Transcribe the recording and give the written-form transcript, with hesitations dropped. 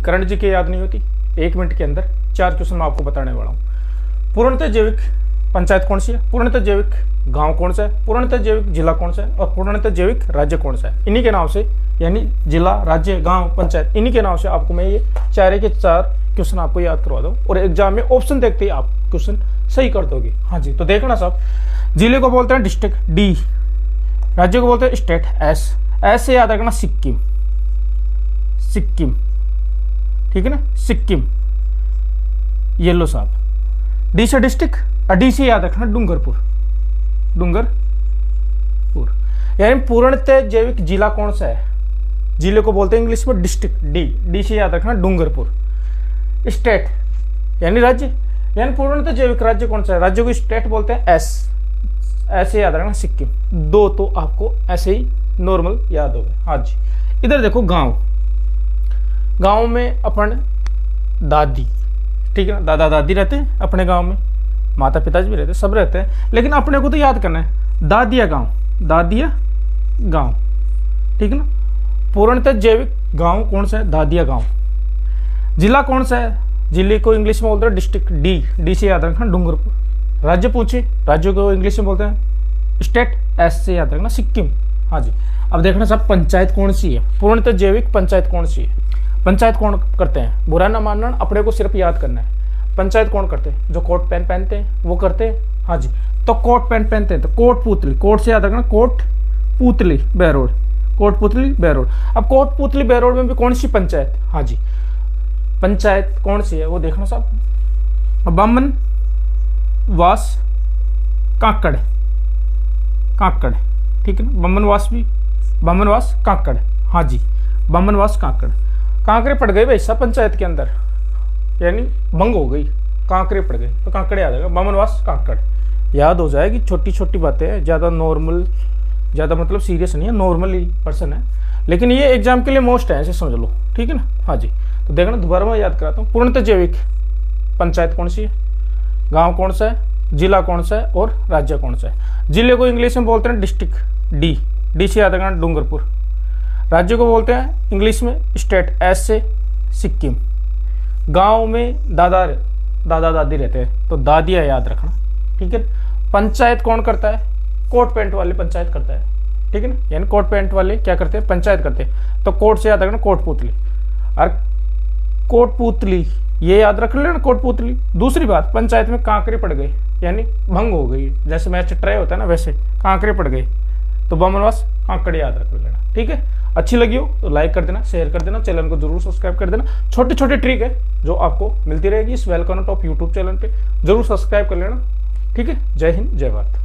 करण जी की याद नहीं होती। 1 मिनट के अंदर 4 क्वेश्चन मैं आपको बताने वाला हूँ। पूर्णतः जैविक पंचायत कौन सी है, पूर्णतः जैविक गांव कौन सा है, पूर्णतः जैविक जिला कौन सा है और पूर्णतः जैविक राज्य कौन सा है। इन्हीं के नाम से, यानी जिला, राज्य, गांव, पंचायत, इन्हीं के नाम से आपको मैं ये 4 के 4 क्वेश्चन आपको याद करवा दूं और एग्जाम में ऑप्शन देखते ही आप क्वेश्चन सही कर दोगे। हाँ जी, तो देखना साहब, जिले को बोलते हैं डिस्ट्रिक्ट डी, राज्य को बोलते हैं स्टेट एस, एस से याद रखना सिक्किम, सिक्किम, ठीक है ना, सिक्किम। ये लो साहब, डी से डिस्ट्रिक्ट और डी से याद रखना डूंगरपुर, डूंगरपुर। यानी पूर्णतः जैविक जिला कौन सा है, जिले को बोलते हैं इंग्लिश में डिस्ट्रिक्ट डी, डी से याद रखना डूंगरपुर। स्टेट यानी राज्य, यानी पूर्णतः जैविक राज्य कौन सा है, राज्य को स्टेट बोलते हैं एस, ऐसे याद रखना सिक्किम। 2 तो आपको ऐसे ही नॉर्मल याद हो गए। हाँ जी, इधर देखो गांव, गांव में अपन दादी, ठीक है ना, दादा दादी रहते हैं अपने गांव में, माता पिताजी भी रहते हैं, सब रहते हैं, लेकिन अपने को तो याद करना है दादिया गांव, दादिया गांव, ठीक है ना। पूर्णतः जैविक गांव कौन सा है, दादिया गांव। जिला कौन सा है, जिले को इंग्लिश में बोलते हैं डिस्ट्रिक्ट डी, डी से याद रखना डूंगरपुर। राज्य पूछे, राज्य को इंग्लिश में बोलते हैं स्टेट, एस से याद रखना सिक्किम। हाँ जी, अब देखना साहब पंचायत कौन सी है, पूर्णतः जैविक पंचायत कौन सी है। पंचायत कौन करते हैं, बुरा ना मानना, अपने को सिर्फ याद करना है। पंचायत कौन करते हैं, जो कोट पैंट पहनते हैं वो करते हैं। हाँ जी, तो कोट पैंट पहनते हैं तो कोट पुतली, कोट से याद रखना कोट पुतली बहरोड, कोट पुतली बहरोड। अब कोट पुतली बहरोड में भी कौन सी पंचायत, हाँ जी, पंचायत कौन सी है वो देखना साहब, बामन वास काकड़, काकड़, ठीक है ना, बामनवास काकड़। हाँ जी, बामनवास काकड़। कांकरे पड़ गए भाई सब पंचायत के अंदर, यानी भंग हो गई, कांकरे पड़ गए तो काकड़े याद आएगा, बामनवास काकड़ याद हो जाएगी। छोटी छोटी बातें हैं, ज़्यादा नॉर्मल, ज़्यादा मतलब सीरियस नहीं है, नॉर्मली पर्सन है, लेकिन ये एग्जाम के लिए मोस्ट है, ऐसे समझ लो, ठीक है ना। हाँ जी, तो देखना दोबारा मैं याद कराता हूँ। पूर्णतः जैविक पंचायत कौन सी है, गांव कौन सा है, जिला कौन सा है और राज्य कौन सा है। जिले को इंग्लिश में बोलते हैं डिस्ट्रिक्ट डी, डी से याद रखना डूंगरपुर। राज्य को बोलते हैं इंग्लिश में स्टेट, एस से सिक्किम। गांव में दादा दादी रहते हैं तो दादिया याद रखना, ठीक है। पंचायत कौन करता है, कोट पैंट वाले पंचायत करता है, ठीक है ना, यानी कोट पैंट वाले क्या करते हैं, पंचायत करते हैं, तो कोट से याद रखना कोट पुतली। और कोट पुतली ये याद रख लेना, कोट पुतली। दूसरी बात, पंचायत में कांकरे पड़ गए, यानी भंग हो गई, जैसे मैच ट्राई होता है ना वैसे कांकरे पड़ गए, तो बामनवास काकड़ याद रख लेना, ठीक है। अच्छी लगी हो तो लाइक कर देना, शेयर कर देना, चैनल को जरूर सब्सक्राइब कर देना। छोटे छोटे ट्रिक है जो आपको मिलती रहेगी इस वेलकम टॉप यूट्यूब चैनल पे, जरूर सब्सक्राइब कर लेना, ठीक है। जय हिंद, जय भारत।